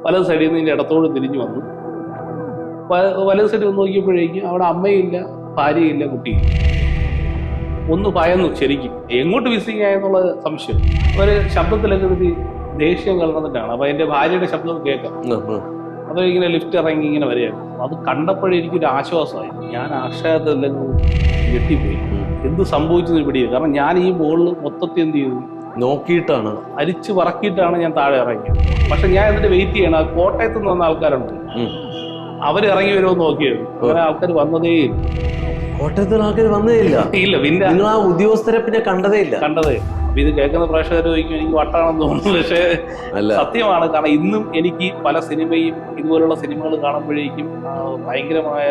വലത് സൈഡിൽ നിന്ന് ഇതിൻ്റെ ഇടത്തോട് തിരിഞ്ഞു വന്നു. വലത് സൈഡിൽ വന്ന് നോക്കിയപ്പോഴേക്കും അവിടെ അമ്മയില്ല, ഭാര്യയില്ല, കുട്ടിയില്ല. ഒന്ന് ഭയന്നു ശരിക്കും, എങ്ങോട്ട് മിസ്സിങ് ആയെന്നുള്ള സംശയം. ഒരു ശബ്ദത്തിലൊക്കെ ഒരു ദേഷ്യം കലർന്നിട്ടാണ്. അപ്പൊ എന്റെ ഭാര്യയുടെ ശബ്ദം കേൾക്കാം. അപ്പൊ ഇങ്ങനെ ലിഫ്റ്റ് ഇറങ്ങി ഇങ്ങനെ വരികയാണ്. അത് കണ്ടപ്പോഴേ എനിക്കൊരു ആശ്വാസമായി. ഞാൻ ആശ്വാസത്തിലെങ്കിൽ ഞെട്ടിപ്പോയി, എന്ത് സംഭവിച്ചെന്ന് പിടിയില്ല. കാരണം ഞാൻ ഈ ബോളിൽ മൊത്തത്തിൽ എന്ത് ചെയ്തു നോക്കിയിട്ടാണ്, അരിച്ച് പറക്കിയിട്ടാണ് ഞാൻ താഴെ ഇറങ്ങിയത്. പക്ഷെ ഞാൻ എന്നിട്ട് വെയിറ്റ് ചെയ്യണം. കോട്ടയത്ത് നിന്ന് വന്ന ആൾക്കാരുണ്ട്, അവര് ഇറങ്ങി വരുമോ നോക്കിയത്. അങ്ങനെ ആൾക്കാർ വന്നതേ ഇല്ല. കോട്ടയത്തിൽ ആൾക്കാർ വന്നേ ഇല്ല. ഇല്ല, പിന്നെ നിങ്ങൾ ആ ഉദ്യോഗസ്ഥരെ പിന്നെ കണ്ടതേ ഇല്ല. അപ്പൊ ഇത് കേൾക്കുന്ന പ്രേക്ഷകർ ചോദിക്കും എനിക്ക് വട്ടാണെന്ന് തോന്നുന്നു. പക്ഷേ സത്യമാണ്. കാരണം ഇന്നും എനിക്ക് പല സിനിമയും ഇതുപോലുള്ള സിനിമകൾ കാണുമ്പോഴേക്കും ഭയങ്കരമായ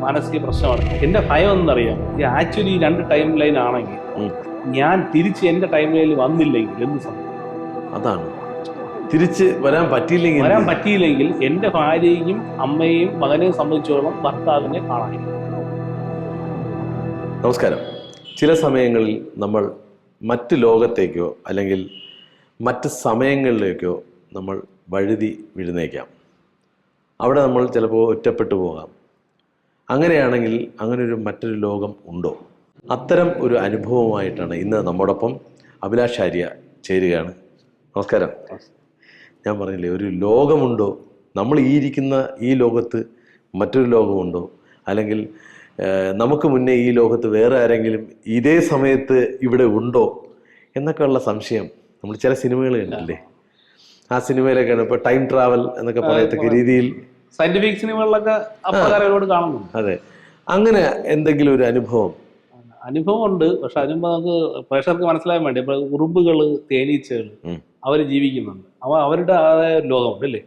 മാനസിക പ്രശ്നമാണ്. എന്റെ ഭയം എന്നറിയാം, ആക്ച്വലി 2 ടൈം ലൈൻ ആണെങ്കിൽ ഞാൻ തിരിച്ച് എന്റെ ടൈം ലൈനിൽ വന്നില്ലെങ്കിൽ എന്ത് സംഭവിക്കും? അതാണ്, തിരിച്ച് വരാൻ പറ്റിയില്ലെങ്കിൽ എന്റെ ഭാര്യയും അമ്മയെയും മകനെയും സംബന്ധിച്ചോളം ഭർത്താവിനെ കാണാനില്ല. നമസ്കാരം. ചില സമയങ്ങളിൽ നമ്മൾ മറ്റ് ലോകത്തേക്കോ അല്ലെങ്കിൽ മറ്റ് സമയങ്ങളിലേക്കോ നമ്മൾ വഴുതി വീഴുന്നേക്കാം. അവിടെ നമ്മൾ ചിലപ്പോൾ ഒറ്റപ്പെട്ടു പോകാം. അങ്ങനെയാണെങ്കിൽ അങ്ങനെ ഒരു മറ്റൊരു ലോകം ഉണ്ടോ? അത്തരം ഒരു അനുഭവമായിട്ടാണ് ഇന്ന് നമ്മോടൊപ്പം അഭിലാഷ് ആര്യ ചേരുകയാണ്. നമസ്കാരം. ഞാൻ പറഞ്ഞില്ലേ, ഒരു ലോകമുണ്ടോ? നമ്മൾ ഈ ഇരിക്കുന്ന ഈ ലോകത്ത് മറ്റൊരു ലോകമുണ്ടോ? അല്ലെങ്കിൽ നമുക്ക് മുന്നേ ഈ ലോകത്ത് വേറെ ആരെങ്കിലും ഇതേ സമയത്ത് ഇവിടെ ഉണ്ടോ എന്നൊക്കെ ഉള്ള സംശയം നമ്മൾ ചില സിനിമകൾ കണ്ടില്ലേ? ആ സിനിമയിലൊക്കെയാണ് ഇപ്പോൾ ടൈം ട്രാവൽ എന്നൊക്കെ പറയത്തക്ക രീതിയിൽ സയന്റിഫിക് സിനിമകളിലൊക്കെ അപ്രകാരം കാണുന്നു. അതെ, അങ്ങനെ എന്തെങ്കിലും ഒരു അനുഭവം ഉണ്ട്. പക്ഷെ അനുഭവം നമുക്ക് പ്രേക്ഷകർക്ക് മനസ്സിലാകാൻ വേണ്ടി, ഇപ്പൊ ഉറുമ്പുകള്, തേനീച്ചകൾ അവര് ജീവിക്കുന്നുണ്ട്. അപ്പൊ അവരുടെ ആയ ലോകമുണ്ട് അല്ലേ?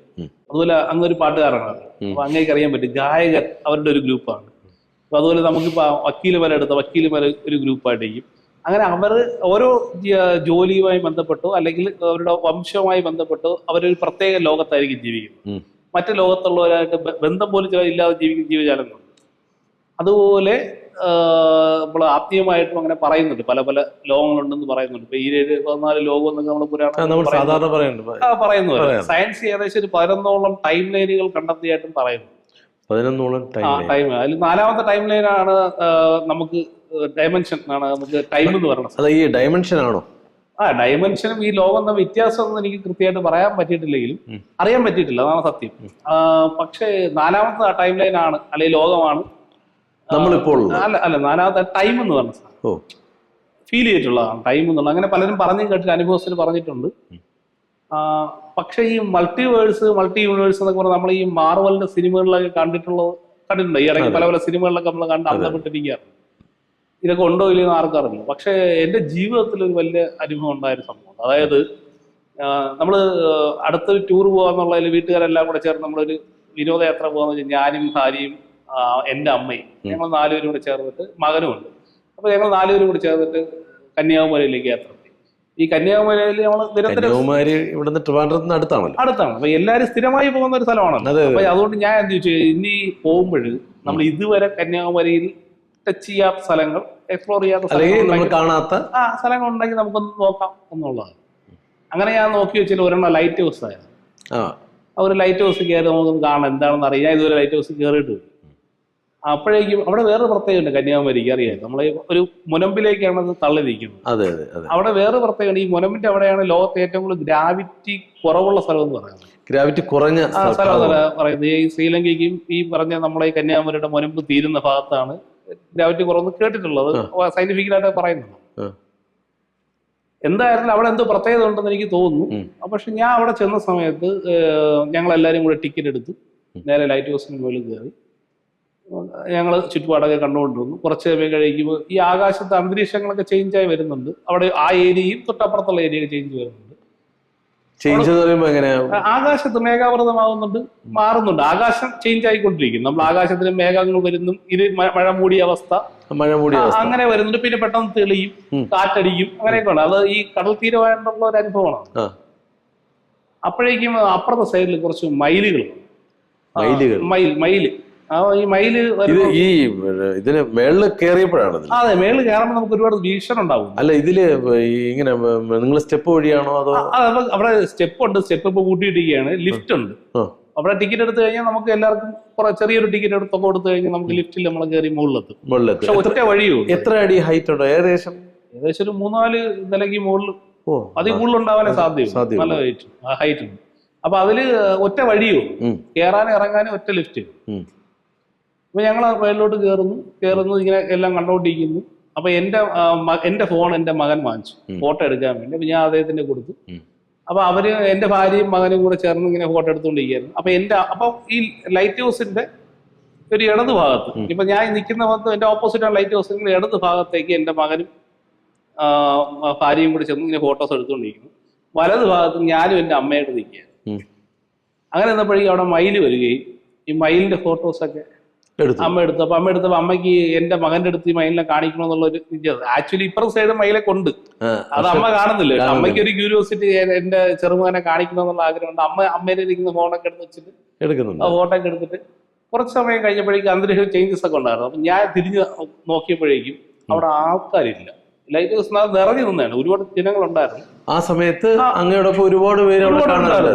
അതുപോലെ അങ്ങൊരു പാട്ടുകാരനാണ്, അപ്പൊ അങ്ങേക്ക് അറിയാൻ പറ്റും. ഗായകർ അവരുടെ ഒരു ഗ്രൂപ്പാണ്. അപ്പൊ അതുപോലെ നമുക്കിപ്പോ വക്കീലുമാരെ എടുത്ത വക്കീലുമാരെ ഒരു ഗ്രൂപ്പായിട്ടേക്കും. അങ്ങനെ അവർ ഓരോ ജോലിയുമായി ബന്ധപ്പെട്ടോ അല്ലെങ്കിൽ അവരുടെ വംശവുമായി ബന്ധപ്പെട്ടോ അവരൊരു പ്രത്യേക ലോകത്തായിരിക്കും ജീവിക്കുന്നത്. മറ്റു ലോകത്തുള്ളവരായിട്ട് ബന്ധം പോലും ചില ഇല്ലാതെ ജീവിക്കുന്ന ജീവജാലങ്ങളുണ്ട്. അതുപോലെ നമ്മൾ ആത്മീയമായിട്ടും അങ്ങനെ പറയുന്നുണ്ട്, പല പല ലോകങ്ങളുണ്ടെന്ന് പറയുന്നുണ്ട്. ഇപ്പൊ 14 ലോകം എന്നൊക്കെ നമ്മൾ പുരാണം പറയുന്നു. സയൻസ് ഏകദേശം ഒരു 11ഓളം ടൈം ലൈനുകൾ കണ്ടെത്തിയായിട്ടും പറയുന്നു. 11ഓളം ടൈം. അതിൽ 4ാമത്തെ ടൈം ലൈനാണ് നമുക്ക് ഡയമെൻഷൻ ആണ്, നമുക്ക് ടൈം എന്ന് പറയുന്നത്. അത് ഈ ഡയമെൻഷൻ ആണോ? ഡയമെൻഷനും ഈ ലോകം തമ്മിൽ വ്യത്യാസമൊന്നും എനിക്ക് കൃത്യമായിട്ട് പറയാൻ പറ്റിയിട്ടില്ലെങ്കിലും അറിയാൻ പറ്റിയിട്ടില്ല, അതാണ് സത്യം. പക്ഷേ 4ാമത്തെ ടൈം ലൈൻ ആണ്, അല്ലെങ്കിൽ ലോകമാണ് നമ്മളിപ്പോൾ. അല്ല 4ാമത്തെ ടൈം എന്ന് പറഞ്ഞ സാധനം ഫീൽ ചെയ്തിട്ടുള്ളതാണ് ടൈം എന്നുള്ളത്. അങ്ങനെ പലരും പറഞ്ഞു കേട്ടിട്ട്, അനുഭവത്തിൽ പറഞ്ഞിട്ടുണ്ട്. പക്ഷെ ഈ മൾട്ടി യൂണിവേഴ്സ് എന്നൊക്കെ പറഞ്ഞാൽ നമ്മൾ ഈ മാർവലിന്റെ സിനിമകളിലൊക്കെ കണ്ടിട്ടുണ്ട്. ഈ ഇടയ്ക്ക് പല പല സിനിമകളിലൊക്കെ നമ്മൾ കണ്ട് അന്ധപ്പെട്ടിരിക്കുകയാണ്. ഇതൊക്കെ ഉണ്ടോ ഇല്ലയോ എന്ന് ആർക്കറിയില്ല. പക്ഷെ എന്റെ ജീവിതത്തിൽ ഒരു വലിയ അനുഭവം ഉണ്ടായൊരു സംഭവം. അതായത് നമ്മള് അടുത്തൊരു ടൂർ പോകാന്നുള്ളതിൽ വീട്ടുകാരെല്ലാം കൂടെ ചേർന്ന് നമ്മളൊരു വിനോദയാത്ര പോകാന്ന് വെച്ചാൽ ഞാനും ഭാര്യയും എന്റെ അമ്മയും ഞങ്ങൾ 4 പേരും കൂടെ ചേർന്നിട്ട്, മകനുമുണ്ട്. അപ്പൊ ഞങ്ങൾ 4 പേരും കൂടെ ചേർന്നിട്ട് കന്യാകുമാരിയിലേക്ക് യാത്ര. ഈ കന്യാകുമാരിയിൽ നമ്മൾ അടുത്താണ്. അപ്പൊ എല്ലാരും സ്ഥിരമായി പോകുന്ന ഒരു സ്ഥലമാണല്ലോ. അപ്പൊ അതുകൊണ്ട് ഞാൻ എന്ത് ചോദിച്ചു, ഇനി പോകുമ്പോൾ നമ്മൾ ഇതുവരെ കന്യാകുമാരിയിൽ ടച്ച് ചെയ്യാത്ത സ്ഥലങ്ങൾ, എക്സ്പ്ലോർ ചെയ്യാത്ത സ്ഥലങ്ങൾ ഉണ്ടെങ്കിൽ നമുക്കൊന്ന് നോക്കാം എന്നുള്ളതാണ്. അങ്ങനെ ഞാൻ നോക്കി വെച്ചാൽ ഒരെണ്ണം ലൈറ്റ് ഹൗസ് ആയിരുന്നു. ആ ഒരു ലൈറ്റ് ഹൗസ് കയറി നമുക്കൊന്ന് കാണാം, എന്താണെന്ന് അറിയാം. ഞാൻ ഇതുവരെ ലൈറ്റ് ഹൗസ് കയറിയിട്ട് അപ്പോഴേക്കും അവിടെ വേറെ പ്രത്യേകത ഉണ്ട്. കന്യാകുമാരിക്ക് അറിയാം, നമ്മളെ ഒരു മുനമ്പിലേക്കാണ് അത് തള്ളിയിരിക്കുന്നത്. അവിടെ വേറെ പ്രത്യേകത, ഈ മുനമ്പിന്റെ അവിടെയാണ് ലോകത്തെ ഏറ്റവും കൂടുതൽ ഗ്രാവിറ്റി കുറവുള്ള സ്ഥലം എന്ന് പറയുന്നത്. ഗ്രാവിറ്റി കുറഞ്ഞ സ്ഥലം പറയുന്നത് ഈ ശ്രീലങ്കയ്ക്കും ഈ പറഞ്ഞ നമ്മളെ ഈ കന്യാകുമാരിയുടെ മുനമ്പ് തീരുന്ന ഭാഗത്താണ് ഗ്രാവിറ്റി കുറവെന്ന് കേട്ടിട്ടുള്ളത്, സയന്റിഫിക്കലായിട്ട് പറയുന്നത്. എന്തായാലും അവിടെ എന്തോ പ്രത്യേകത ഉണ്ടെന്ന് എനിക്ക് തോന്നുന്നു. പക്ഷെ ഞാൻ അവിടെ ചെന്ന സമയത്ത് ഞങ്ങളെല്ലാവരും കൂടെ ടിക്കറ്റ് എടുത്ത് നേരെ ലൈറ്റ് ഹൗസിന് മുകളിൽ കയറി ഞങ്ങൾ ചുറ്റുപാടൊക്കെ കണ്ടുകൊണ്ടിരുന്നു. കുറച്ച് സമയം കഴിക്കുമ്പോൾ ഈ ആകാശത്തെ അന്തരീക്ഷങ്ങളൊക്കെ ചേഞ്ചായി വരുന്നുണ്ട്. അവിടെ ആ ഏരിയയും തൊട്ടപ്പുറത്തുള്ള ഏരിയയൊക്കെ ചേഞ്ച് വരുന്നുണ്ട്. ആകാശത്ത് മേഘാവൃതമാകുന്നുണ്ട്, മാറുന്നുണ്ട്. ആകാശം ചേഞ്ച് ആയിക്കൊണ്ടിരിക്കും. നമ്മൾ ആകാശത്തിന് മേഘങ്ങൾ വരുന്നു, ഇത് മഴ മൂടിയ അവസ്ഥ അങ്ങനെ വരുന്നുണ്ട്. പിന്നെ പെട്ടെന്ന് തെളിയും, കാറ്റടിക്കും, അങ്ങനെയൊക്കെ ഉണ്ട്. അത് ഈ കടൽ തീരമായിട്ടുള്ള ഒരു അനുഭവമാണ്. അപ്പോഴേക്കും അപ്പുറത്തെ സൈഡിൽ കുറച്ച് മയില് ഈ മയില് ഇത് ഈ ഇതിന് മേളില് കയറിയപ്പോഴാണ് അതെ മേളിൽ കയറുമ്പോൾ നമുക്ക് ഒരുപാട് ഭീഷണി ഉണ്ടാവും. അല്ല ഇതില് ഇങ്ങനെ നിങ്ങൾ സ്റ്റെപ്പ് വഴിയാണോ അതോ? അവിടെ സ്റ്റെപ്പ് ഉണ്ട്, സ്റ്റെപ്പ് ഇപ്പൊ കൂട്ടിയിട്ടിരിക്കുകയാണ്. ലിഫ്റ്റ് ഉണ്ട്. അവിടെ ടിക്കറ്റ് എടുത്തു കഴിഞ്ഞാൽ നമുക്ക് എല്ലാവർക്കും ചെറിയൊരു ടിക്കറ്റ് എടുത്തൊക്കെ കൊടുത്തു കഴിഞ്ഞാൽ നമുക്ക് ലിഫ്റ്റിൽ നമ്മൾ കയറി മുകളിലെത്തും. പക്ഷെ ഒറ്റ വഴിയോ. എത്ര അടി ഹൈറ്റ് ഉണ്ടോ? ഏകദേശം ഒരു 3-4 നിലയ്ക്ക് മുകളിൽ അതിൽ കൂടുതലുണ്ടാവാനേ സാധ്യത. നല്ല ഹൈറ്റ് ഉണ്ട്. അപ്പൊ അതില് ഒറ്റ വഴിയോ, കയറാനും ഇറങ്ങാനും ഒറ്റ ലിഫ്റ്റ്. അപ്പൊ ഞങ്ങൾ മേളിലോട്ട് കയറുന്നു ഇങ്ങനെ എല്ലാം കണ്ടോണ്ടിരിക്കുന്നു. അപ്പൊ എന്റെ ഫോൺ എന്റെ മകൻ വാങ്ങിച്ചു ഫോട്ടോ എടുക്കാൻ വേണ്ടി. അപ്പൊ ഞാൻ അദ്ദേഹത്തിന്റെ കൊടുത്തു. അപ്പൊ അവര് എന്റെ ഭാര്യയും മകനും കൂടെ ചേർന്ന് ഇങ്ങനെ ഫോട്ടോ എടുത്തുകൊണ്ടിരിക്കുകയായിരുന്നു. അപ്പൊ ഈ ലൈറ്റ് ഹൗസിന്റെ ഒരു ഇടത് ഭാഗത്ത്, ഇപ്പൊ ഞാൻ നിൽക്കുന്ന ഭാഗത്ത് എന്റെ ഓപ്പോസിറ്റാണ് ലൈറ്റ് ഹൗസിന്റെ ഇടത് ഭാഗത്തേക്ക് എന്റെ മകനും ഭാര്യയും കൂടെ ചെന്ന് ഇങ്ങനെ ഫോട്ടോസ് എടുത്തുകൊണ്ടിരിക്കുന്നു. വലത് ഭാഗത്ത് ഞാനും എന്റെ അമ്മയോട് നിൽക്കുകയാണ്. അങ്ങനെ നിന്നപ്പോഴേക്കും അവിടെ മയിൽ വരികയും ഈ മയിലിന്റെ ഫോട്ടോസൊക്കെ അമ്മ എടുത്തു. അപ്പൊ അമ്മയ്ക്ക് എന്റെ മകന്റെ അടുത്ത് ഈ മയിലിനെ കാണിക്കണമെന്നുള്ള ഒരു ആക്ച്വലി ഇപ്പുറം സൈഡ് മയിലൊക്കെ ഉണ്ട്, അത് അമ്മ കാണുന്നില്ല. അമ്മയ്ക്ക് ഒരു ക്യൂരിയോസിറ്റി എന്റെ ചെറുമകനെ കാണിക്കണമെന്നുള്ള ആഗ്രഹമുണ്ട്. അമ്മേനെ ഇരിക്കുന്ന ഫോണൊക്കെ എടുത്ത് വെച്ചിട്ട് ഫോട്ടോ ഒക്കെ എടുത്തിട്ട് കുറച്ച് സമയം കഴിഞ്ഞപ്പോഴേക്കും അന്തരീക്ഷ ചേഞ്ചസ് ഒക്കെ ഉണ്ടായിരുന്നു. അപ്പൊ ഞാൻ തിരിഞ്ഞ് നോക്കിയപ്പോഴേക്കും അവിടെ ആൾക്കാരില്ല. ലൈറ്റ് ഹൗസ് നിറഞ്ഞു നിന്നാണ്, ഒരുപാട് ജനങ്ങളുണ്ടായിരുന്നു ആ സമയത്ത്. അങ്ങയോടൊപ്പം ഒരുപാട് പേര്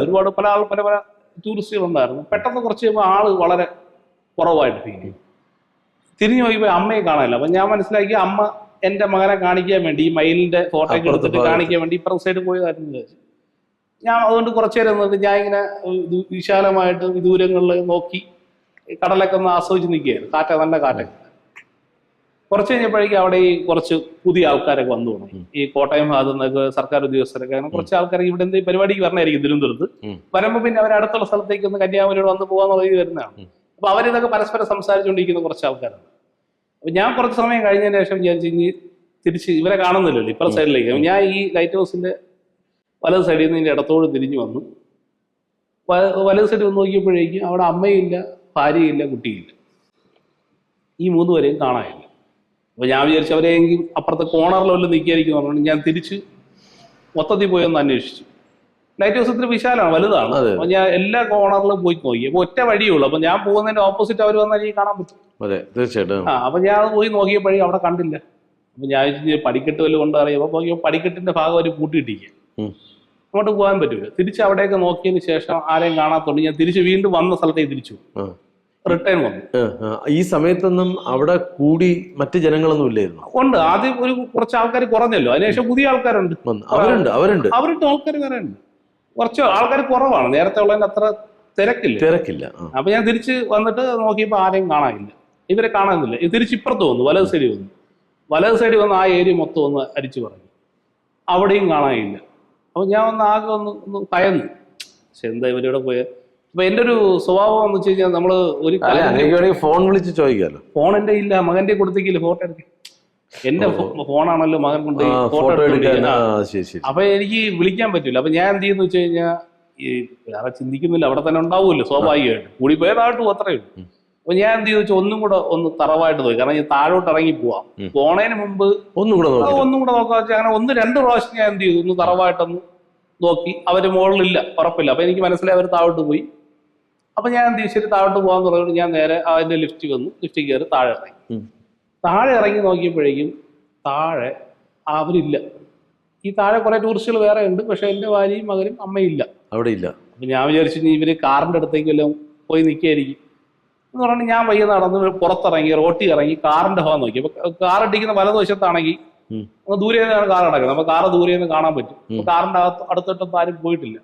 ഒരുപാട് പല ടൂറിസ്റ്റുകൾ ഉണ്ടായിരുന്നു. പെട്ടെന്ന് കുറച്ച് കഴിയുമ്പോൾ ആള് വളരെ കുറവായിട്ട് ഫീൽ ചെയ്യും. തിരിഞ്ഞു നോക്കിയപ്പോൾ അമ്മയെ കാണാനില്ല. അപ്പൊ ഞാൻ മനസ്സിലാക്കി അമ്മ എന്റെ മകനെ കാണിക്കാൻ വേണ്ടി ഈ മയിലിന്റെ ഫോട്ടോ ഒക്കെ എടുത്തിട്ട് കാണിക്കാൻ വേണ്ടി ഇപ്പുറം സൈഡ് പോയതായിരുന്നു. ഞാൻ അതുകൊണ്ട് കുറച്ചു നേരം നിന്നിട്ട് ഞാൻ ഇങ്ങനെ വിശാലമായിട്ട് ദൂരങ്ങളിൽ നോക്കി കടലൊക്കെ ഒന്ന് ആസ്വദിച്ച് നിൽക്കുകയായിരുന്നു. നല്ല കാറ്റൊക്കെ. കുറച്ച് കഴിഞ്ഞപ്പോഴേക്കും അവിടെ ഈ കുറച്ച് പുതിയ ആൾക്കാരൊക്കെ വന്നു തുടങ്ങി. ഈ കോട്ടയം ഭാഗത്തു നിന്നൊക്കെ സർക്കാർ ഉദ്യോഗസ്ഥരൊക്കെ അങ്ങനെ കുറച്ച് ആൾക്കാരൊക്കെ ഇവിടെ എന്തെങ്കിലും പരിപാടിക്ക് വരണമായിരിക്കും തിരുവനന്തപുരത്ത്. വരുമ്പോൾ പിന്നെ അവർ അടുത്തുള്ള സ്ഥലത്തേക്ക് ഒന്ന് കന്യാകുമാരിയോട് വന്ന് പോകാന്നുള്ള രീതി വരുന്നതാണ്. അപ്പൊ അവരിതൊക്കെ പരസ്പരം സംസാരിച്ചുകൊണ്ടിരിക്കുന്ന കുറച്ച് ആൾക്കാരാണ്. അപ്പൊ ഞാൻ കുറച്ച് സമയം കഴിഞ്ഞതിന് ശേഷം ഞാൻ തിരിച്ച് ഇവരെ കാണുന്നില്ലല്ലോ ഇപ്പുറം സൈഡിലേക്ക്. ഞാൻ ഈ ലൈറ്റ് ഹൗസിന്റെ വലത് സൈഡിൽ നിന്ന് ഇതിന്റെ ഇടത്തോട് തിരിഞ്ഞു വന്നു. വലത് സൈഡിൽ വന്ന് നോക്കിയപ്പോഴേക്കും അവിടെ അമ്മയില്ല, ഭാര്യയില്ല, കുട്ടിയില്ല. ഈ 3 പേരെയും കാണാനില്ല. അപ്പൊ ഞാൻ വിചാരിച്ചു അവരെയെങ്കിലും അപ്പുറത്തെ കോണറിലെല്ലാം നിൽക്കായിരിക്കും പറഞ്ഞുകൊണ്ട് ഞാൻ തിരിച്ച് മൊത്തത്തിൽ പോയി ഒന്ന് അന്വേഷിച്ചു. ലൈറ്റ് ഹൗസ് ഇത്തിരി വിശാലമാണ്, വലുതാണ്. അപ്പൊ ഞാൻ എല്ലാ കോണറിലും പോയി നോക്കി. അപ്പൊ ഒറ്റ വഴിയേ ഉള്ളൂ. അപ്പൊ ഞാൻ പോകുന്നതിന്റെ ഓപ്പോസിറ്റ് അവർ വന്നാൽ എനിക്ക് കാണാൻ പറ്റും. തീർച്ചയായിട്ടും. അപ്പൊ ഞാൻ അത് പോയി നോക്കിയപ്പോഴേ അവിടെ കണ്ടില്ല. അപ്പൊ ഞാൻ പടിക്കെട്ട് വല്ലതും കൊണ്ട് അറിയുമ്പോൾ പടിക്കെട്ടിന്റെ ഭാഗം അവർ പൂട്ടിയിട്ടിരിക്കുക, അങ്ങോട്ട് പോകാൻ പറ്റൂല. തിരിച്ച് അവിടെയൊക്കെ നോക്കിയതിന് ശേഷം ആരെയും കാണാത്തോണ്ട് ഞാൻ തിരിച്ച് വീണ്ടും വന്ന സ്ഥലത്തേക്ക് തിരിച്ചു റിട്ടേൺ വന്നു. ഈ സമയത്തൊന്നും അവിടെ കൂടി മറ്റു ജനങ്ങളൊന്നും ഇല്ലായിരുന്നു? ഉണ്ട്. ആദ്യം കുറച്ച് ആൾക്കാർ കുറഞ്ഞല്ലോ, അതിനുശേഷം പുതിയ ആൾക്കാരുണ്ട്. അവരുടെ ആൾക്കാർ വേറെ ഉണ്ട്. കുറച്ച് ആൾക്കാർ കുറവാണ്, നേരത്തെ ഉള്ളതിന്റെ അത്ര തിരക്കില്ല. അപ്പൊ ഞാൻ തിരിച്ച് വന്നിട്ട് നോക്കിയപ്പോ ആരെയും കാണാനില്ല, ഇവരെ കാണാനില്ല. തിരിച്ച് ഇപ്പുറത്ത് വന്നു, വലത് സൈഡിൽ വന്ന് ആ ഏരിയ മൊത്തം ഒന്ന് അരിച്ചു പറഞ്ഞു. അവിടെയും കാണാനില്ല. അപ്പൊ ഞാൻ ആകെ ഒന്ന് ഭയന്നു, പക്ഷെ എന്താ ഇവരിവിടെ പോയ. അപ്പൊ എന്റെ ഒരു സ്വഭാവം എന്ന് വെച്ച് കഴിഞ്ഞാൽ നമ്മള് ഒരു ഫോൺ വിളിച്ച് ചോദിക്കാമല്ലോ. ഫോൺ എന്റെ ഇല്ല, മകന്റെ കൊടുത്തേക്കില്ല ഫോട്ടോ എടുക്കാൻ. എന്റെ ഫോണാണല്ലോ മകൻ കൊണ്ട് ഫോട്ടോ എടുക്കാൻ. അപ്പൊ എനിക്ക് വിളിക്കാൻ പറ്റൂല. അപ്പൊ ഞാൻ എന്ത് ചെയ്യുന്ന വെച്ച് കഴിഞ്ഞാൽ ഈ വേറെ ചിന്തിക്കുന്നില്ല, അവിടെ തന്നെ ഉണ്ടാവുമല്ലോ സ്വാഭാവികമായിട്ട്. കൂടി പോയതായിട്ടും അത്രേ ഉള്ളൂ. അപ്പൊ ഞാൻ എന്ത് ചെയ്തു വെച്ചാൽ ഒന്നും കൂടെ ഒന്ന് തറവായിട്ട് പോയി. കാരണം ഞാൻ താഴോട്ട് ഇറങ്ങി പോവാം. പോണതിന് മുമ്പ് ഒന്നും കൂടെ നോക്കാൻ വെച്ചാൽ അങ്ങനെ 1-2 പ്രാവശ്യം ഞാൻ എന്ത് ചെയ്തു, ഒന്ന് തറവായിട്ടൊന്ന് നോക്കി. അവര് മുകളിലില്ല, ഉറപ്പില്ല. അപ്പൊ എനിക്ക് മനസ്സിലായി അവർ താഴോട്ട് പോയി. അപ്പൊ ഞാൻ എന്ത് ശരി താഴോട്ട് പോകാൻ തുടങ്ങി. ഞാൻ നേരെ അതിന്റെ ലിഫ്റ്റിൽ കയറി താഴെ ഇറങ്ങി നോക്കിയപ്പോഴേക്കും താഴെ അവരില്ല. ഈ താഴെ കുറെ ടൂറിസ്റ്റുകൾ വേറെ ഉണ്ട്, പക്ഷെ എന്റെ ഭാര്യയും മകനും അമ്മയില്ല, അവിടെ ഇല്ല. അപ്പൊ ഞാൻ വിചാരിച്ചു ഇവര് കാറിന്റെ അടുത്തേക്ക് എല്ലാം പോയി നിൽക്കുകയായിരിക്കും എന്ന് പറഞ്ഞ് ഞാൻ പയ്യെ നടന്ന് പുറത്തിറങ്ങി റോട്ടി ഇറങ്ങി കാറിന്റെ ഭാഗം നോക്കി. അപ്പൊ കാർ ഇടിക്കുന്ന വലതുവശത്താണെങ്കിൽ ദൂരെ നിന്നാണ് കാർ അടക്കുന്നത്. അപ്പൊ കാറ് ദൂരെ നിന്ന് കാണാൻ പറ്റും. അപ്പൊ കാറിന്റെ അടുത്തോട്ടൊന്നും ആരും പോയിട്ടില്ല.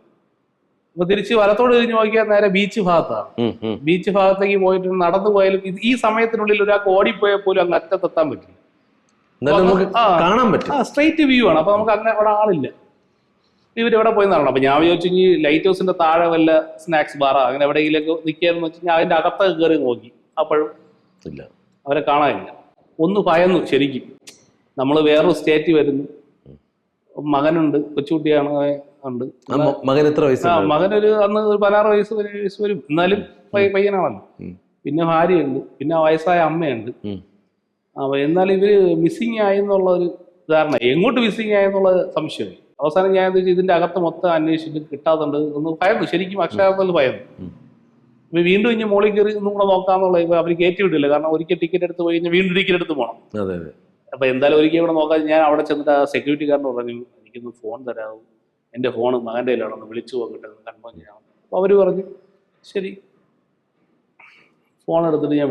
അപ്പൊ തിരിച്ച് വലത്തോട് തിരിഞ്ഞു നോക്കിയാൽ നേരെ ബീച്ച് ഭാഗത്താണ്. ബീച്ച് ഭാഗത്തേക്ക് പോയിട്ട് നടന്നു പോയാലും ഈ സമയത്തിനുള്ളിൽ ഒരാൾക്ക് ഓടിപ്പോയാൽ പോലും അങ്ങ് അറ്റത്തെത്താൻ പറ്റില്ല. കാണാൻ പറ്റും, സ്ട്രെയിറ്റ് വ്യൂ ആണ്. അപ്പൊ നമുക്ക് അങ്ങനെ അവിടെ ആളില്ല. ഇവരെവിടെ പോയി നടണം. അപ്പൊ ഞാൻ വിചാരിച്ചു ഈ ലൈറ്റ് ഹൗസിന്റെ താഴെ വല്ല സ്നാക്സ് ബാറാ അങ്ങനെ എവിടെയെങ്കിലൊക്കെ നിൽക്കാന്ന് വെച്ച് കഴിഞ്ഞാൽ അതിന്റെ അകത്തൊക്കെ കയറി നോക്കി. അപ്പോഴും ഇല്ല, അവരെ കാണാനില്ല. ഒന്ന് ഭയന്നു ശരിക്കും. നമ്മൾ വേറൊരു സ്റ്റേറ്റ് വരുന്നു, മകനുണ്ട്, കൊച്ചുകുട്ടിയാണ് ഉണ്ട്. മകൻ എത്ര വയസ്സ്? മകനൊരു അന്ന് 16 വയസ്സ് വരും. എന്നാലും പയ്യനാണല്ലോ. പിന്നെ ഭാര്യയുണ്ട്, പിന്നെ വയസ്സായ അമ്മയുണ്ട്. അപ്പൊ എന്നാൽ ഇവര് മിസ്സിങ് ആയി എന്നുള്ള ഒരു ധാരണ, എങ്ങോട്ട് മിസ്സിങ് ആയെന്നുള്ള സംശയമായി. അവസാനം ഞാൻ എന്താ വെച്ചാൽ ഇതിന്റെ അകത്ത് മൊത്തം അന്വേഷിച്ചിട്ട് കിട്ടാതുണ്ട് ഒന്ന് ഭയന്നു, ശരിക്കും അക്ഷരാർത്ഥത്തിൽ ഭയന്നു. ഇപ്പൊ വീണ്ടും ഇനി മോളിൽ കയറി ഒന്നും കൂടെ നോക്കാന്നുള്ള ഇപ്പൊ അവർ കയറ്റി വിടില്ല. കാരണം ഒരിക്കൽ ടിക്കറ്റ് എടുത്ത് പോയി കഴിഞ്ഞാൽ വീണ്ടും ടിക്കറ്റ് എടുത്ത് പോകണം. അതെ അതെ. അപ്പൊ എന്തായാലും ഒരിക്കൽ ഇവിടെ നോക്കാൻ ഞാൻ അവിടെ ചെന്നിട്ട് ആ സെക്യൂരിറ്റിക്കാരന് പറഞ്ഞു, എനിക്കൊന്ന് ഫോൺ തരാമോ, എൻ്റെ ഫോൺ മകൻ്റെ കയ്യിലാണ്, ഒന്ന് വിളിച്ചു നോക്കട്ടെ, കൺഫേം ചെയ്യാം. അപ്പോൾ അവർ പറഞ്ഞു ശരി. ഫോൺ എടുത്തിട്ട് ഞാൻ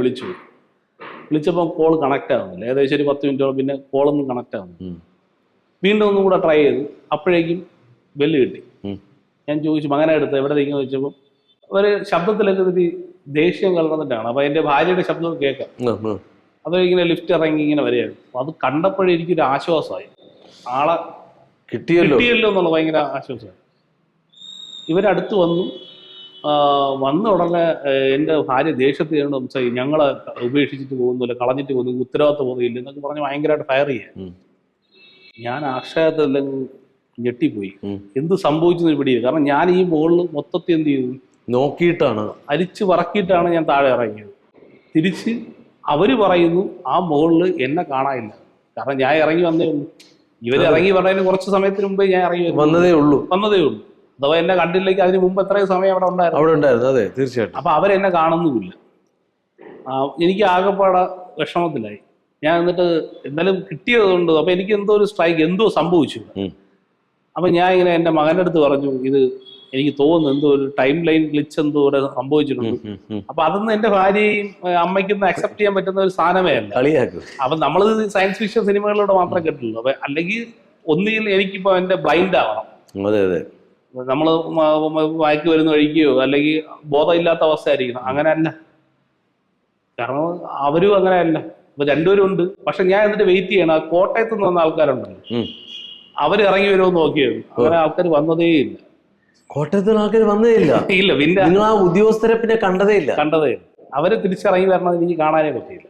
വിളിച്ചപ്പോൾ കോൾ കണക്റ്റ് ആവുന്നില്ല. ഏകദേശം ഒരു 10 മിനിറ്റോളം പിന്നെ കോളൊന്നും കണക്റ്റ് ആവുന്നില്ല. വീണ്ടും ഒന്നും കൂടെ ട്രൈ ചെയ്തു. അപ്പോഴേക്കും ബെല്ല് കിട്ടി. ഞാൻ ചോദിച്ചു മകനെ എടുത്ത് എവിടെ നിൽക്കുന്നു ചോദിച്ചപ്പോൾ ഒരു ശബ്ദത്തിലൊക്കെ ഒരു ദേഷ്യം കലർന്നിട്ടാണ്. അപ്പൊ എൻ്റെ ഭാര്യയുടെ ശബ്ദം കേൾക്കാം. അത് ഇങ്ങനെ ലിഫ്റ്റ് ഇറങ്ങി ഇങ്ങനെ വരികയാണ്. അപ്പൊ അത് കണ്ടപ്പോഴേ എനിക്കൊരു ആശ്വാസമായി, ആളെ കിട്ടിയല്ലോ എന്നുള്ള ഭയങ്കര ആശ്വാസമായി. ഇവരടുത്ത് വന്ന ഉടനെ എൻ്റെ ഭാര്യ ദേഷ്യത്തിൽ സംസാരിക്കും, ഞങ്ങളെ ഉപേക്ഷിച്ചിട്ട് പോകുന്നില്ല, കളഞ്ഞിട്ട് പോകുന്നു, ഉത്തരവാദിത്വം പോകുന്നില്ല എന്നൊക്കെ പറഞ്ഞ് ഭയങ്കരമായിട്ട് ഫയർ ചെയ്യാൻ. ഞാൻ അക്ഷയത്തെല്ലാം ഞെട്ടിപ്പോയി, എന്ത് സംഭവിച്ചെന്ന് പിടിയില്ല. കാരണം ഞാൻ ഈ മുകളിൽ മൊത്തത്തിൽ എന്ത് ചെയ്തു നോക്കിയിട്ടാണ്, അരിച്ച് പറക്കിയിട്ടാണ് ഞാൻ താഴെ ഇറങ്ങിയത്. തിരിച്ച് അവര് പറയുന്നു ആ മുകളിൽ എന്നെ കാണാനില്ല. കാരണം ഞാൻ ഇറങ്ങി വന്നേ ഉള്ളൂ. ഇവരിറങ്ങി പറഞ്ഞതിന് കുറച്ച് സമയത്തിന് മുമ്പേ ഞാൻ ഇറങ്ങി വന്നതേ ഉള്ളൂ. അഥവാ എന്നെ കണ്ടില്ലെങ്കിൽ അതിന് മുമ്പ് എത്രയും സമയം അവിടെ ഉണ്ടായിരുന്നു. അതെ തീർച്ചയായിട്ടും. അപ്പൊ അവരെന്നെ കാണുന്നുമില്ല. എനിക്ക് ആകെപ്പാടെ വിഷമത്തിലായി. ഞാൻ എന്നിട്ട് എന്തായാലും കിട്ടിയതുകൊണ്ട് അപ്പൊ എനിക്ക് എന്തോ ഒരു സ്ട്രൈക്ക് എന്തോ സംഭവിച്ചു. അപ്പൊ ഞാൻ ഇങ്ങനെ എൻ്റെ മകൻ്റെ അടുത്ത് പറഞ്ഞു, ഇത് എനിക്ക് തോന്നുന്നു എന്തോ ഒരു ടൈം ലൈൻ ഗ്ലിച്ച് എന്തോ ഇവിടെ സംഭവിച്ചിട്ടുണ്ട്. അപ്പൊ അതൊന്നും എന്റെ ഭാര്യയും അമ്മയ്ക്കൊന്നും അക്സെപ്റ്റ് ചെയ്യാൻ പറ്റുന്ന ഒരു സാധനമേ അല്ല. അപ്പൊ നമ്മളത് സയൻസ് ഫിക്ഷൻ സിനിമകളിലൂടെ മാത്രമേ കേട്ടുള്ളൂ. അപ്പൊ അല്ലെങ്കിൽ ഒന്നുകിൽ എനിക്കിപ്പോ എന്റെ ബ്ലൈൻഡ് ആവണം, നമ്മള് വായിക്ക് വരുന്ന വഴിക്കുകയോ അല്ലെങ്കിൽ ബോധമില്ലാത്ത അവസ്ഥ ആയിരിക്കണം. അങ്ങനെ അല്ല, കാരണം അവരും അങ്ങനെ അല്ല. അപ്പൊ രണ്ടുപേരും ഉണ്ട്. പക്ഷെ ഞാൻ എന്നിട്ട് വെയിറ്റ് ചെയ്യണം. കോട്ടയത്ത് നിന്ന് വന്ന ആൾക്കാരുണ്ടല്ലോ, അവർ ഇറങ്ങി വരുമെന്ന് നോക്കിയത്. അങ്ങനെ ആൾക്കാർ വന്നതേ ഇല്ല. കോട്ടയത്തിന് ആൾക്കാർ വന്നേ ഇല്ല. പിന്നെ നിങ്ങൾ ആ ഉദ്യോഗസ്ഥരെ പിന്നെ കണ്ടതേ ഇല്ല. അവര് തിരിച്ചിറങ്ങി വരണത് എനിക്ക് കാണാനേ പറ്റിയില്ല.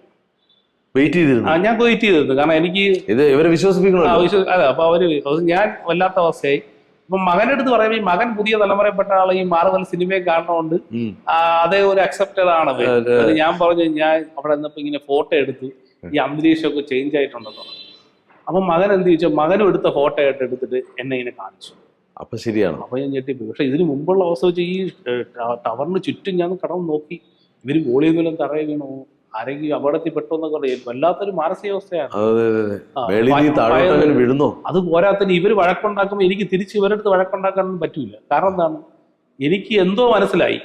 വെയിറ്റ് ചെയ്തിരുന്നു. ഞാൻ വെയിറ്റ് ചെയ്തിരുന്നു. കാരണം എനിക്ക് ഇത് ഇവരെ വിശ്വസിപ്പിക്കണം. അതെ. അപ്പൊ ഞാൻ വല്ലാത്ത അവസ്ഥയായി. ഇപ്പൊ മകനെടുത്ത് പറയുമ്പോൾ ഈ മകൻ പുതിയ തലമുറയിൽപ്പെട്ട ആള് ഈ മാർവൽ സിനിമയെ കാണുന്നതുകൊണ്ട് അതേ ഒരു അക്സെപ്റ്റഡ് ആണ്. ഞാൻ പറഞ്ഞു, ഞാൻ അവിടെ നിന്നപ്പോ ഇങ്ങനെ ഫോട്ടോ എടുത്ത് ഈ അന്തരീക്ഷമൊക്കെ ചേഞ്ച് ആയിട്ടുണ്ടെന്ന്. അപ്പൊ മകൻ എന്ത് ചോദിച്ചാൽ മകനും എടുത്ത ഫോട്ടോ ആയിട്ട് എടുത്തിട്ട് എന്നെ ഇങ്ങനെ കാണിച്ചു. അപ്പൊ ശരിയാണ്. അപ്പൊ ഞാൻ ഞെട്ടിപ്പോയി. പക്ഷെ ഇതിന് മുമ്പുള്ള അവസ്ഥ വെച്ച് ഈ ടവറിന് ചുറ്റും ഞാൻ കടന്ന് നോക്കി, ഇവര് ഗോളിയൊന്നും തറയിൽ വീണോ, ആരെങ്കിലും അപകടത്തിൽ പെട്ടോന്നൊക്കെ വല്ലാത്തൊരു മാനസികാവസ്ഥയാണ്. അത് പോരാത്തിന് ഇവര് വഴക്കുണ്ടാക്കുമ്പോ എനിക്ക് തിരിച്ച് ഇവരടുത്ത് വഴക്കുണ്ടാക്കാനൊന്നും പറ്റൂല. കാരണം എന്താണ്, എനിക്ക് എന്തോ മനസ്സിലായി,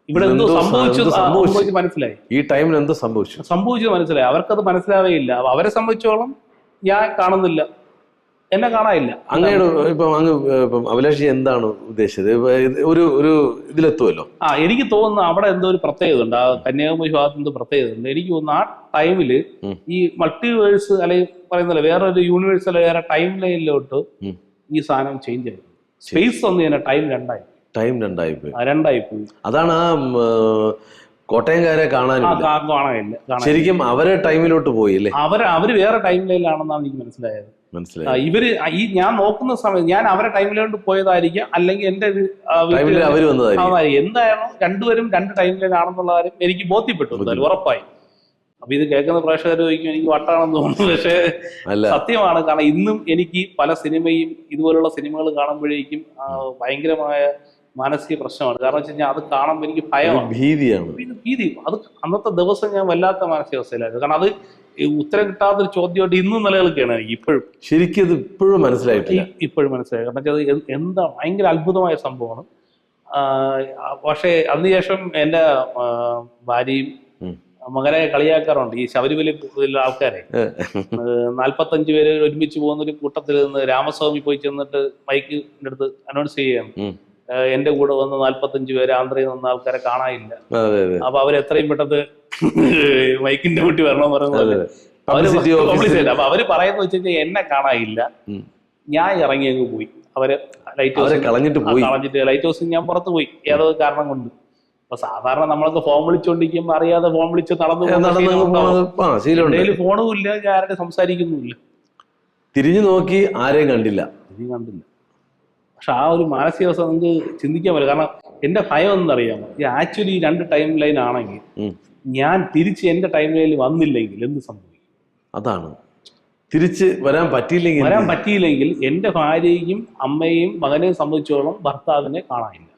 ഇവിടെ എന്തോ സംഭവിച്ചു മനസ്സിലായി. ഈ ടൈമിൽ എന്തോ സംഭവിച്ചു മനസ്സിലായി. അവർക്കത് മനസ്സിലാവേ ഇല്ല. അവരെ സംബന്ധിച്ചോളം ഞാൻ കാണുന്നില്ല, എന്നെ കാണാനില്ല. അങ്ങനെയാണ്. ഇപ്പം അഭിലാഷി എന്താണ് ഉദ്ദേശിച്ചത്? ഒരു ഇതിലെത്തുമല്ലോ. എനിക്ക് തോന്നുന്നു അവിടെ എന്തോ ഒരു പ്രത്യേകത ഉണ്ട്. ആ കന്യാകുമാരി ഭാഗത്ത് എന്തോ പ്രത്യേകത ഉണ്ട്. എനിക്ക് തോന്നുന്നു ആ ടൈമില് ഈ മൾട്ടിവേഴ്സ് അല്ലെങ്കിൽ പറയുന്നില്ല, വേറൊരു യൂണിവേഴ്സ് അല്ലെ വേറെ ടൈം ലൈനിലോട്ട് ഈ സാധനം ചേഞ്ച് ആയി. സ്പേസ് ഒന്ന് തന്നെ ടൈം രണ്ടായി പോയി. അതാണ് ആ കോട്ടയംകാരെ കാണാനില്ല. ശരിക്കും അവരെ ടൈമിലോട്ട് പോയില്ലേ? അവര് വേറെ ടൈം ലൈനിലാണെന്നാണ് എനിക്ക് മനസ്സിലായത്. ഇവര് ഞാൻ നോക്കുന്ന സമയത്ത് ഞാൻ അവരെ ടൈമിലോട്ട് പോയതായിരിക്കാം, അല്ലെങ്കിൽ എന്റെ എന്തായാലും രണ്ടുപേരും രണ്ട് ടൈം ലൈൻ ആണെന്നുള്ള കാര്യം എനിക്ക് ബോധ്യപ്പെട്ടു, എന്തായാലും ഉറപ്പായി. അപ്പൊ ഇത് കേൾക്കുന്ന പ്രേക്ഷകർ ചോദിക്കും എനിക്ക് വട്ടാണെന്ന് തോന്നുന്നു. പക്ഷെ സത്യമാണ്. കാരണം ഇന്നും എനിക്ക് പല സിനിമയും ഇതുപോലുള്ള സിനിമകൾ കാണുമ്പോഴേക്കും ഭയങ്കരമായ മാനസിക പ്രശ്നമാണ്. കാരണം വെച്ച് കഴിഞ്ഞാൽ അത് കാണുമ്പോൾ എനിക്ക് ഭയമാണ്, ഭീതി. അത് അന്നത്തെ ദിവസം ഞാൻ വല്ലാത്ത മാനസികാവസ്ഥയിലായിരുന്നു. കാരണം അത് ഉത്തരം കിട്ടാത്തൊരു ചോദ്യമായിട്ട് ഇന്നും നിലനിൽക്കുകയാണ് എനിക്ക് ഇപ്പോഴും. ശരിക്കും അത് ഇപ്പോഴും മനസ്സിലായി. കാരണം വെച്ചാൽ എന്താ ഭയങ്കര അത്ഭുതമായ സംഭവമാണ്. പക്ഷേ അതിനുശേഷം എൻ്റെ ഭാര്യയും മകനെ കളിയാക്കാറുണ്ട്. ഈ ശബരിമല ആൾക്കാരെ 45 പേര് ഒരുമിച്ച് പോകുന്ന ഒരു കൂട്ടത്തിൽ നിന്ന് രാമസ്വാമി പോയി ചെന്നിട്ട് മൈക്കിന്റെ അടുത്ത് അനൗൺസ് ചെയ്യാണ്, എന്റെ കൂടെ വന്ന് 45 പേര് ആന്ധ്രയിൽ നിന്ന് ആൾക്കാരെ കാണാനില്ല. അപ്പൊ അവരെത്രയും പെട്ടെന്ന് മൈക്കിന്റെ കുട്ടി വരണമെന്ന് പറയുന്നത് അപ്പൊ അവര് പറയുന്ന വെച്ച് കഴിഞ്ഞാൽ എന്നെ കാണാനില്ല, ഞാൻ ഇറങ്ങിയങ്ങ് പോയി. അവര് ലൈറ്റ് ഹൗസ് കളഞ്ഞിട്ട് ലൈറ്റ് ഹൗസിൽ ഞാൻ പുറത്ത് പോയി ഏതോ കാരണം കൊണ്ട്. അപ്പൊ സാധാരണ നമ്മളൊക്കെ ഫോൺ വിളിച്ചോണ്ടിരിക്കുമ്പോ അറിയാതെ ഫോൺ വിളിച്ച് നടന്നു ഫോണും ഇല്ല, ഞാൻ ആരുടെ സംസാരിക്കുന്നുമില്ല, തിരിഞ്ഞു നോക്കി ആരെയും കണ്ടില്ല. പക്ഷെ ആ ഒരു മാനസികാവസ്ഥ നമുക്ക് ചിന്തിക്കാൻ പറ്റില്ല. കാരണം എന്റെ ഭയം എന്നറിയാമോ, ഈ ആക്ച്വലി 2 ടൈം ലൈൻ ആണെങ്കിൽ ഞാൻ തിരിച്ച് എന്റെ ടൈം ലൈനിൽ വന്നില്ലെങ്കിൽ എന്ത് സംഭവിക്കും? അതാണ്, തിരിച്ച് വരാൻ പറ്റിയില്ലെങ്കിൽ എന്റെ ഭാര്യയും അമ്മയും മകനെയും സംബന്ധിച്ചോളം ഭർത്താവിനെ കാണാനില്ല,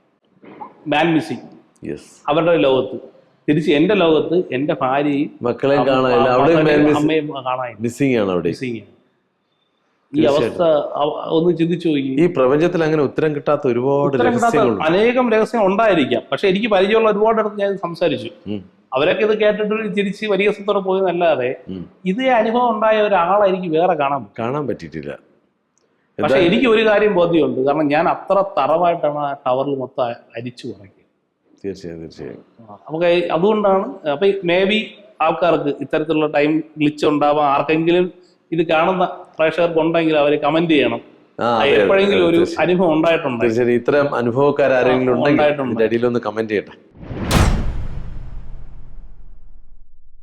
മാൻ മിസ്സിങ്. യെസ്. അവരുടെ ലോകത്ത്. തിരിച്ച് എന്റെ ലോകത്ത് എന്റെ ഭാര്യയും മക്കളെയും കാണാനില്ല, അവിടെയും അമ്മയും കാണാനില്ല. മിസ്സിംഗ് ആണ് അവിടെ. ഈ അവസ്ഥ ഒന്ന് ചിന്തിച്ചു നോക്കി. ഈ പ്രപഞ്ചത്തിൽ അങ്ങനെ ഉത്തരം കിട്ടാത്ത ഒരുപാട് അനേകം രഹസ്യങ്ങൾ ഉണ്ടായിരിക്കാം. പക്ഷെ എനിക്ക് പരിചയമുള്ള ഒരുപാട് അടുത്ത് ഞാൻ സംസാരിച്ചു. അവരൊക്കെ ഇത് കേട്ടിട്ട് തിരിച്ച് പരിഹസത്തോടെ പോയെന്നല്ലാതെ ഇതേ അനുഭവം ഉണ്ടായ ഒരാളെ എനിക്ക് വേറെ കാണാൻ പറ്റിയിട്ടില്ല. പക്ഷെ എനിക്ക് ഒരു കാര്യം ബോധ്യമുണ്ട്. കാരണം ഞാൻ അത്ര തറവായിട്ടാണ് ആ ടവറിൽ മൊത്തം അരിച്ചു കുറയ്ക്കുക. തീർച്ചയായും. നമുക്ക് അതുകൊണ്ടാണ് അപ്പൊ മേ ബി ആൾക്കാർക്ക് ഇത്തരത്തിലുള്ള ടൈം ഗ്ലിച്ച് ഉണ്ടാവാം. ആർക്കെങ്കിലും ഇത് കാണുന്ന പ്രേക്ഷകർക്ക് ഉണ്ടെങ്കിൽ അവര് കമന്റ് ചെയ്യണം. എപ്പോഴെങ്കിലും ഒരു അനുഭവം ഉണ്ടായിട്ടുണ്ടോ? ഇത്തരം അനുഭവക്കാരെങ്കിലും ഉണ്ടെങ്കിൽ അടിയിലൊന്ന് കമന്റ് ചെയ്യട്ടെ.